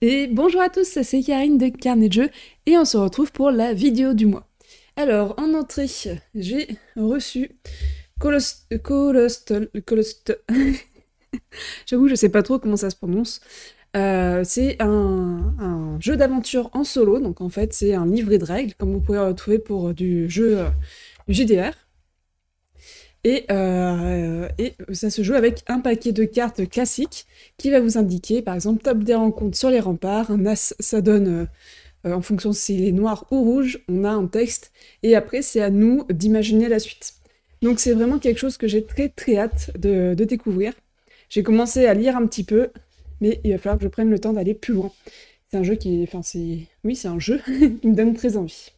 Et bonjour à tous, c'est Karine de Carnet de Jeux et on se retrouve pour la vidéo du mois. Alors, en entrée, j'ai reçu J'avoue, je sais pas trop comment ça se prononce. C'est un jeu d'aventure en solo, donc en fait, c'est un livret de règles, comme vous pouvez retrouver pour du jeu du JDR. Et ça se joue avec un paquet de cartes classiques qui va vous indiquer, par exemple, table des rencontres sur les remparts. Un as, ça donne, en fonction s'il est noir ou rouge, on a un texte. Et après, c'est à nous d'imaginer la suite. Donc c'est vraiment quelque chose que j'ai très très hâte de découvrir. J'ai commencé à lire un petit peu, mais il va falloir que je prenne le temps d'aller plus loin. C'est un jeu qui... Enfin, c'est... Oui, c'est un jeu qui me donne très envie.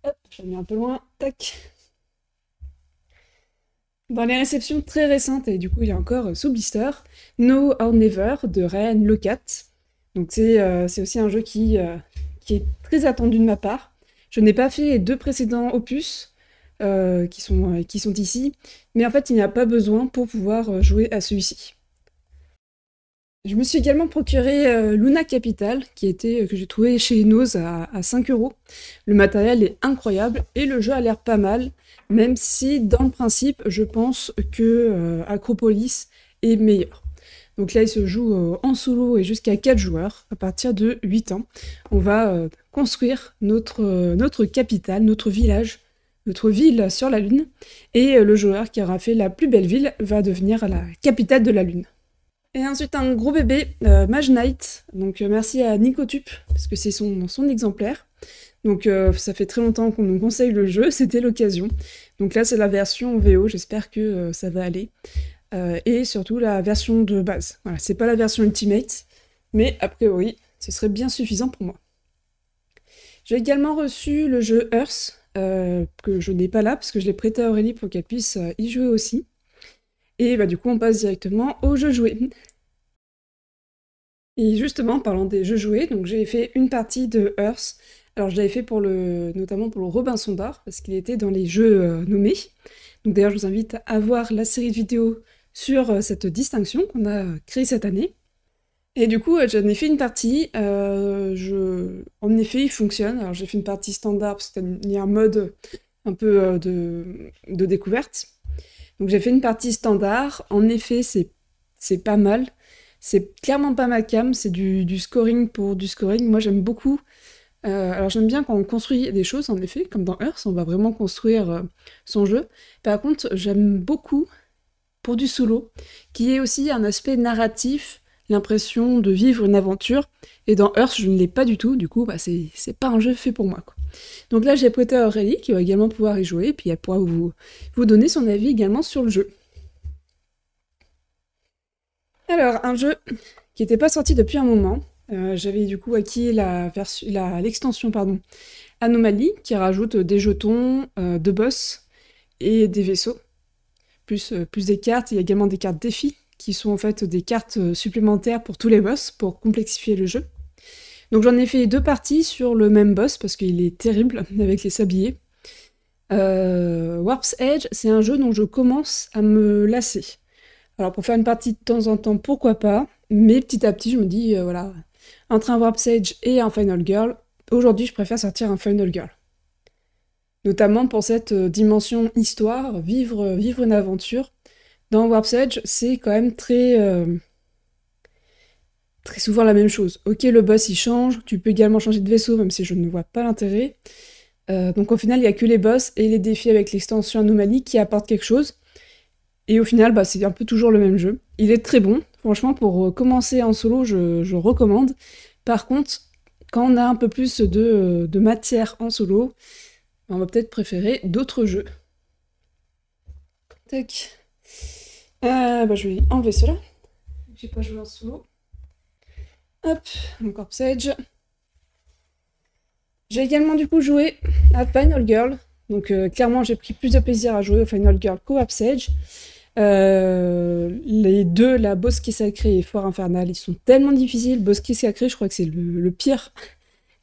Hop, je l'ai mis un peu loin. Tac. Dans les réceptions très récentes, et du coup il est encore sous blister, No or Never de Ryan Locat. Donc c'est aussi un jeu qui est très attendu de ma part. Je n'ai pas fait les deux précédents opus qui sont ici, mais en fait il n'y a pas besoin pour pouvoir jouer à celui-ci. Je me suis également procuré Luna Capital, que j'ai trouvé chez Noz à 5 euros. Le matériel est incroyable et le jeu a l'air pas mal, même si dans le principe, je pense que Acropolis est meilleur. Donc là, il se joue en solo et jusqu'à 4 joueurs, à partir de 8 ans. On va construire notre capitale, notre village, notre ville sur la Lune, et le joueur qui aura fait la plus belle ville va devenir la capitale de la Lune. Et ensuite un gros bébé, Mage Knight, donc merci à Nicotup, parce que c'est son exemplaire. Donc ça fait très longtemps qu'on nous conseille le jeu, c'était l'occasion. Donc là c'est la version VO, j'espère que ça va aller. Et surtout la version de base. Voilà, c'est pas la version Ultimate, mais a priori ce serait bien suffisant pour moi. J'ai également reçu le jeu Earth, que je n'ai pas là, parce que je l'ai prêté à Aurélie pour qu'elle puisse y jouer aussi. Et bah du coup on passe directement au jeu joué. Et justement, en parlant des jeux joués, donc j'ai fait une partie de Earth. Alors je l'avais fait notamment pour le Robinson d'Or, parce qu'il était dans les jeux nommés. Donc d'ailleurs je vous invite à voir la série de vidéos sur cette distinction qu'on a créée cette année. Et du coup j'en ai fait une partie, en effet il fonctionne. Alors j'ai fait une partie standard, parce qu'il y a un mode un peu de découverte. Donc j'ai fait une partie standard, en effet c'est pas mal. C'est clairement pas ma cam, c'est du scoring pour du scoring. Moi j'aime beaucoup. Alors j'aime bien quand on construit des choses, en effet, comme dans Earth, on va vraiment construire son jeu. Par contre, j'aime beaucoup pour du solo, qui est aussi un aspect narratif, l'impression de vivre une aventure. Et dans Earth, je ne l'ai pas du tout, du coup, bah, c'est pas un jeu fait pour moi, quoi. Donc là, j'ai prêté à Aurélie, qui va également pouvoir y jouer, et puis elle pourra vous donner son avis également sur le jeu. Alors, un jeu qui n'était pas sorti depuis un moment. J'avais du coup acquis l'extension Anomalie, qui rajoute des jetons, de boss et des vaisseaux, plus des cartes. Il y a également des cartes défis, qui sont en fait des cartes supplémentaires pour tous les boss, pour complexifier le jeu. Donc j'en ai fait deux parties sur le même boss, parce qu'il est terrible avec les sabliers. Warp's Edge, c'est un jeu dont je commence à me lasser. Alors pour faire une partie de temps en temps, pourquoi pas, mais petit à petit je me dis, voilà, entre un Warp's Edge et un Final Girl, aujourd'hui je préfère sortir un Final Girl. Notamment pour cette dimension histoire, vivre une aventure. Dans Warp's Edge, c'est quand même très souvent la même chose. Ok, le boss il change, tu peux également changer de vaisseau, même si je ne vois pas l'intérêt. Donc au final, il n'y a que les boss et les défis avec l'extension Anomalie qui apportent quelque chose. Et au final, bah, c'est un peu toujours le même jeu. Il est très bon. Franchement, pour commencer en solo, je recommande. Par contre, quand on a un peu plus de matière en solo, on va peut-être préférer d'autres jeux. Tac. Bah, je vais enlever cela. J'ai pas joué en solo. Hop, mon Corpse Edge. J'ai également du coup joué à Final Girl. Donc clairement, j'ai pris plus de plaisir à jouer au Final Girl qu'au Corpse Edge. Les deux, la Bosquet Sacré et Foire Infernale, ils sont tellement difficiles. Bosquet Sacré, je crois que c'est le pire.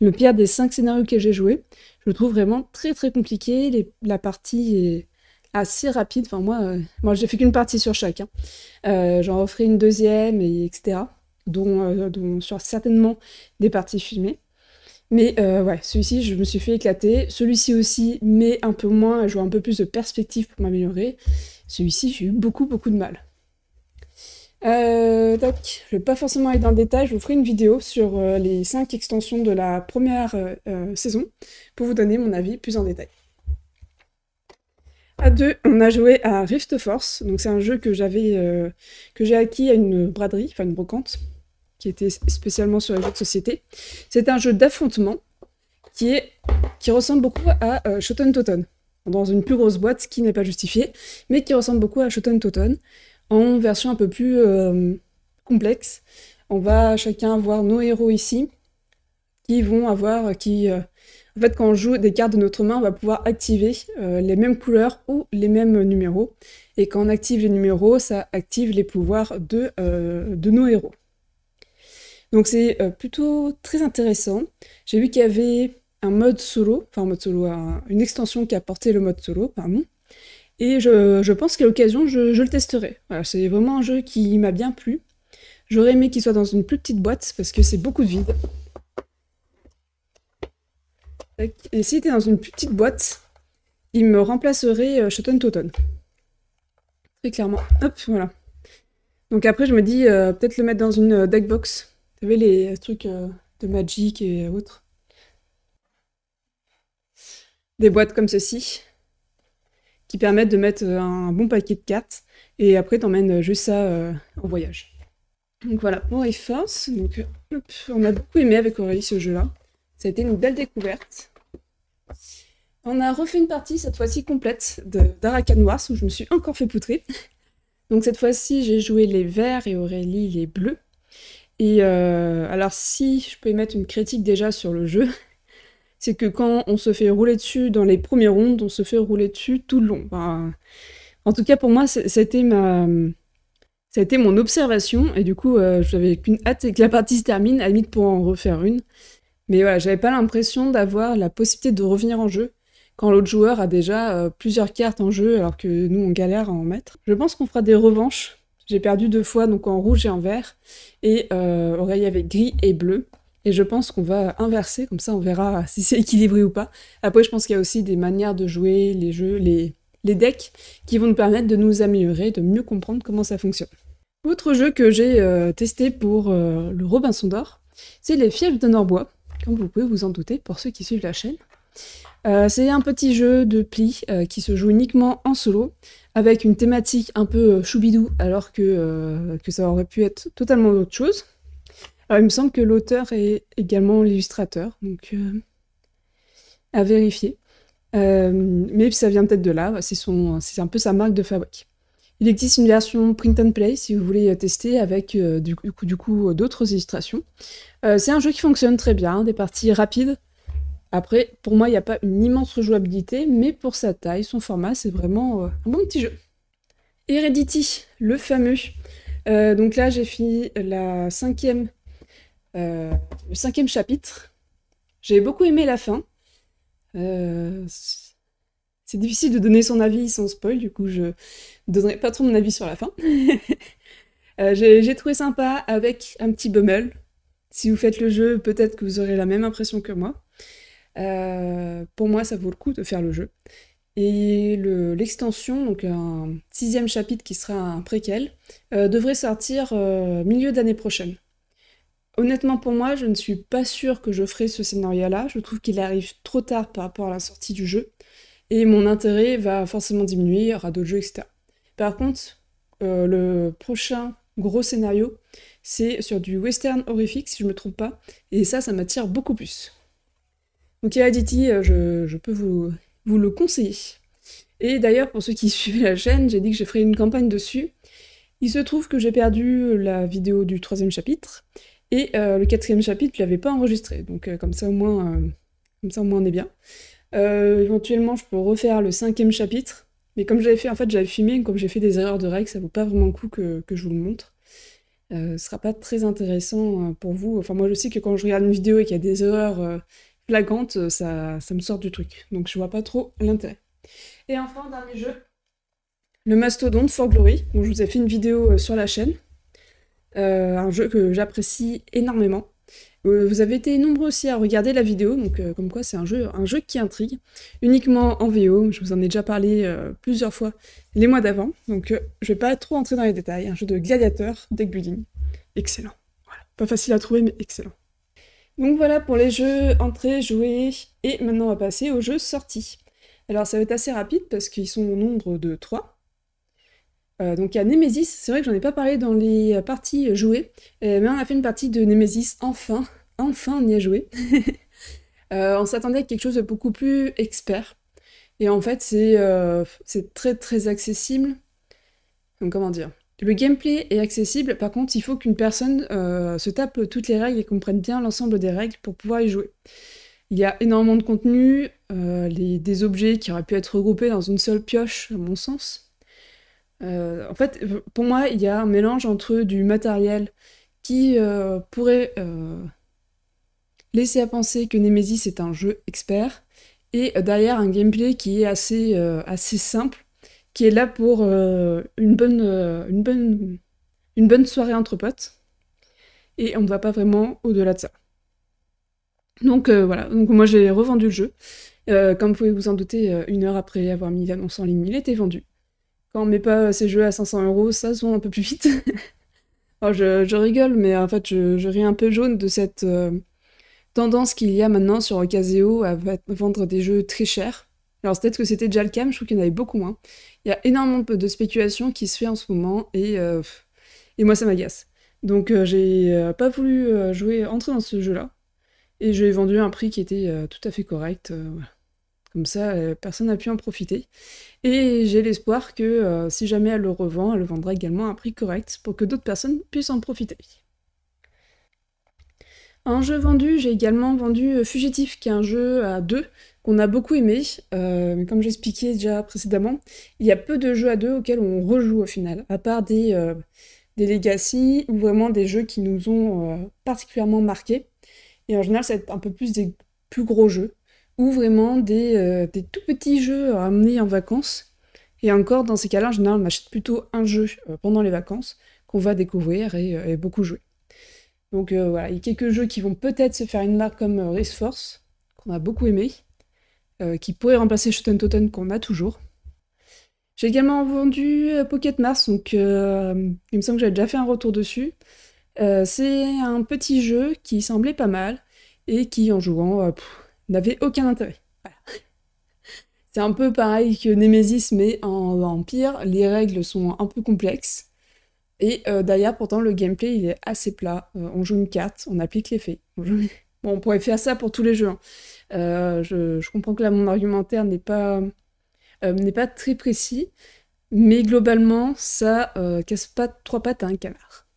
Le pire des 5 scénarios que j'ai joués. Je le trouve vraiment très très compliqué. La partie est assez rapide. Enfin, moi j'ai fait qu'une partie sur chaque. Hein. J'en referai une deuxième, etc. dont sur certainement des parties filmées. Mais ouais, celui-ci, je me suis fait éclater. Celui-ci aussi, mais un peu moins, je vois un peu plus de perspective pour m'améliorer. Celui-ci, j'ai eu beaucoup de mal. Tac. Je vais pas forcément aller dans le détail, je vous ferai une vidéo sur les 5 extensions de la première saison, pour vous donner mon avis plus en détail. À deux, on a joué à Rift Force, donc c'est un jeu que j'ai acquis à une braderie, enfin une brocante, qui était spécialement sur les jeux de société. C'est un jeu d'affrontement qui ressemble beaucoup à Shoten Toten, dans une plus grosse boîte qui n'est pas justifiée, mais qui ressemble beaucoup à Shoten Toten, en version un peu plus complexe. On va chacun avoir nos héros ici, qui vont avoir, en fait, quand on joue des cartes de notre main, on va pouvoir activer les mêmes couleurs ou les mêmes numéros. Et quand on active les numéros, ça active les pouvoirs de nos héros. Donc c'est plutôt très intéressant. J'ai vu qu'il y avait un mode solo, une extension qui apportait le mode solo, pardon. Et je pense qu'à l'occasion, je le testerai. Voilà, c'est vraiment un jeu qui m'a bien plu. J'aurais aimé qu'il soit dans une plus petite boîte, parce que c'est beaucoup de vide. Et s'il était dans une plus petite boîte, il me remplacerait Shoten Toten. Très clairement. Hop, voilà. Donc après, je me dis, peut-être le mettre dans une deckbox. Vous savez, les trucs de Magic et autres. Des boîtes comme ceci, qui permettent de mettre un bon paquet de cartes, et après t'emmènes juste ça en voyage. Donc voilà, pour Rift Force, donc, hop, on a beaucoup aimé avec Aurélie ce jeu-là. Ça a été une belle découverte. On a refait une partie, cette fois-ci complète, d'Arakan Wars, où je me suis encore fait poutrer. Donc cette fois-ci, j'ai joué les verts et Aurélie les bleus. Et alors si je peux y mettre une critique déjà sur le jeu, c'est que quand on se fait rouler dessus dans les premières rondes, on se fait rouler dessus tout le long. Enfin, en tout cas, pour moi, ça a été mon observation, et du coup, j'avais qu'une hâte que la partie se termine, à la limite pour en refaire une. Mais voilà, j'avais pas l'impression d'avoir la possibilité de revenir en jeu, quand l'autre joueur a déjà plusieurs cartes en jeu, alors que nous, on galère à en mettre. Je pense qu'on fera des revanches. J'ai perdu 2 fois, donc en rouge et en vert, et Aurélie avec gris et bleu. Et je pense qu'on va inverser, comme ça on verra si c'est équilibré ou pas. Après, je pense qu'il y a aussi des manières de jouer les jeux, les decks, qui vont nous permettre de nous améliorer, de mieux comprendre comment ça fonctionne. Autre jeu que j'ai testé pour le Robinson d'Or, c'est les Fiefs de Norbois, comme vous pouvez vous en douter pour ceux qui suivent la chaîne. C'est un petit jeu de pli qui se joue uniquement en solo, avec une thématique un peu choubidou, alors que ça aurait pu être totalement autre chose. Alors il me semble que l'auteur est également l'illustrateur, donc à vérifier. Mais ça vient peut-être de là, c'est un peu sa marque de fabrique. Il existe une version print and play si vous voulez tester avec du coup d'autres illustrations. C'est un jeu qui fonctionne très bien, des parties rapides. Après, pour moi, il n'y a pas une immense rejouabilité, mais pour sa taille, son format, c'est vraiment un bon petit jeu. Heredity, le fameux. Donc là, j'ai fini le 5e chapitre. J'ai beaucoup aimé la fin. C'est difficile de donner son avis sans spoil, du coup je donnerai pas trop mon avis sur la fin. J'ai trouvé sympa avec un petit bummel. Si vous faites le jeu, peut-être que vous aurez la même impression que moi. Pour moi, ça vaut le coup de faire le jeu. Et l'extension, donc un 6e chapitre qui sera un préquel, devrait sortir milieu d'année prochaine. Honnêtement, pour moi, je ne suis pas sûre que je ferai ce scénario-là. Je trouve qu'il arrive trop tard par rapport à la sortie du jeu. Et mon intérêt va forcément diminuer, il y aura d'autres jeux, etc. Par contre, le prochain gros scénario, c'est sur du western horrifique, si je ne me trompe pas. Et ça m'attire beaucoup plus. Donc Heredity, je peux vous le conseiller. Et d'ailleurs, pour ceux qui suivent la chaîne, j'ai dit que je ferai une campagne dessus. Il se trouve que j'ai perdu la vidéo du 3e chapitre, et le 4e chapitre, je l'avais pas enregistré. Donc comme ça au moins on est bien. Éventuellement, je peux refaire le 5e chapitre, mais comme j'avais fait, en fait, j'avais filmé, comme j'ai fait des erreurs de règles, ça vaut pas vraiment le coup que je vous le montre. Ce sera pas très intéressant pour vous. Enfin, moi, je sais que quand je regarde une vidéo et qu'il y a des erreurs flagrantes, ça me sort du truc. Donc, je vois pas trop l'intérêt. Et enfin, dernier jeu, le Mastodonte For Glory, dont je vous ai fait une vidéo sur la chaîne. un jeu que j'apprécie énormément. Vous avez été nombreux aussi à regarder la vidéo, donc comme quoi c'est un jeu qui intrigue, uniquement en VO, je vous en ai déjà parlé plusieurs fois les mois d'avant, donc je vais pas trop entrer dans les détails, un jeu de gladiateur, deck building, excellent. Voilà. Pas facile à trouver, mais excellent. Donc voilà pour les jeux entrées, joués, et maintenant on va passer aux jeux sortis. Alors ça va être assez rapide parce qu'ils sont au nombre de 3. Donc il y a Nemesis, c'est vrai que j'en ai pas parlé dans les parties jouées, mais on a fait une partie de Nemesis, enfin on y a joué. On s'attendait à quelque chose de beaucoup plus expert, et en fait c'est très très accessible. Donc comment dire, le gameplay est accessible, par contre il faut qu'une personne se tape toutes les règles et comprenne bien l'ensemble des règles pour pouvoir y jouer. Il y a énormément de contenu, des objets qui auraient pu être regroupés dans une seule pioche, à mon sens. En fait, pour moi, il y a un mélange entre du matériel qui pourrait laisser à penser que Nemesis est un jeu expert, et derrière un gameplay qui est assez simple, qui est là pour une bonne soirée entre potes, et on ne va pas vraiment au-delà de ça. Donc voilà, donc moi j'ai revendu le jeu. Comme vous pouvez vous en douter, 1 heure après avoir mis l'annonce en ligne, il était vendu. Quand on met pas ces jeux à 500 €, ça se vend un peu plus vite. Alors je rigole, mais en fait je ris un peu jaune de cette tendance qu'il y a maintenant sur Ocaseo à vendre des jeux très chers. Alors c'est peut-être que c'était déjà le cas, mais je trouve qu'il y en avait beaucoup moins. Il y a énormément de spéculation qui se fait en ce moment, et moi ça m'agace. Donc j'ai pas voulu entrer dans ce jeu-là, et je l'ai vendu à un prix qui était tout à fait correct. Voilà. Comme ça, personne n'a pu en profiter. Et j'ai l'espoir que si jamais elle le revend, elle le vendra également à un prix correct pour que d'autres personnes puissent en profiter. Un jeu vendu, j'ai également vendu Fugitif, qui est un jeu à 2 qu'on a beaucoup aimé, mais comme j'expliquais déjà précédemment, il y a peu de jeux à 2 auxquels on rejoue au final, à part des Legacy ou vraiment des jeux qui nous ont particulièrement marqués. Et en général, ça va être un peu plus des plus gros jeux, ou vraiment des tout petits jeux à amener en vacances. Et encore, dans ces cas-là, en général, on achète plutôt un jeu pendant les vacances qu'on va découvrir et beaucoup jouer. Donc voilà, il y a quelques jeux qui vont peut-être se faire une marque comme Race Force, qu'on a beaucoup aimé, qui pourrait remplacer Shoten Toten qu'on a toujours. J'ai également vendu Pocket Mars, donc il me semble que j'avais déjà fait un retour dessus. C'est un petit jeu qui semblait pas mal, et qui, en jouant, n'avait aucun intérêt. Voilà. C'est un peu pareil que Nemesis, mais en pire, les règles sont un peu complexes. Et d'ailleurs, pourtant, le gameplay, il est assez plat. On joue une carte, on applique les faits. Bon, on pourrait faire ça pour tous les jeux. Hein. Je comprends que là, mon argumentaire n'est pas très précis, mais globalement, ça casse pas 3 pattes à un canard.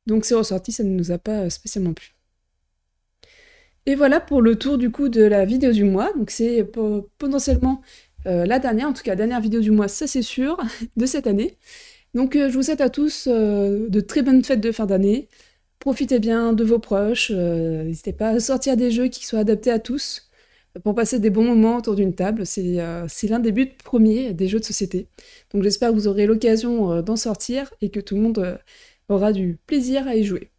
Donc c'est ressorti, ça ne nous a pas spécialement plu. Et voilà pour le tour du coup de la vidéo du mois. Donc c'est potentiellement la dernière, en tout cas la dernière vidéo du mois, ça c'est sûr, de cette année. Donc je vous souhaite à tous de très bonnes fêtes de fin d'année. Profitez bien de vos proches, n'hésitez pas à sortir des jeux qui soient adaptés à tous, pour passer des bons moments autour d'une table. C'est l'un des buts premiers des jeux de société. Donc j'espère que vous aurez l'occasion d'en sortir, et que tout le monde aura du plaisir à y jouer.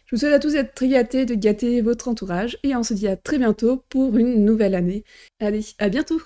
Je vous souhaite à tous d'être très gâtés, de gâter votre entourage, et on se dit à très bientôt pour une nouvelle année. Allez, à bientôt!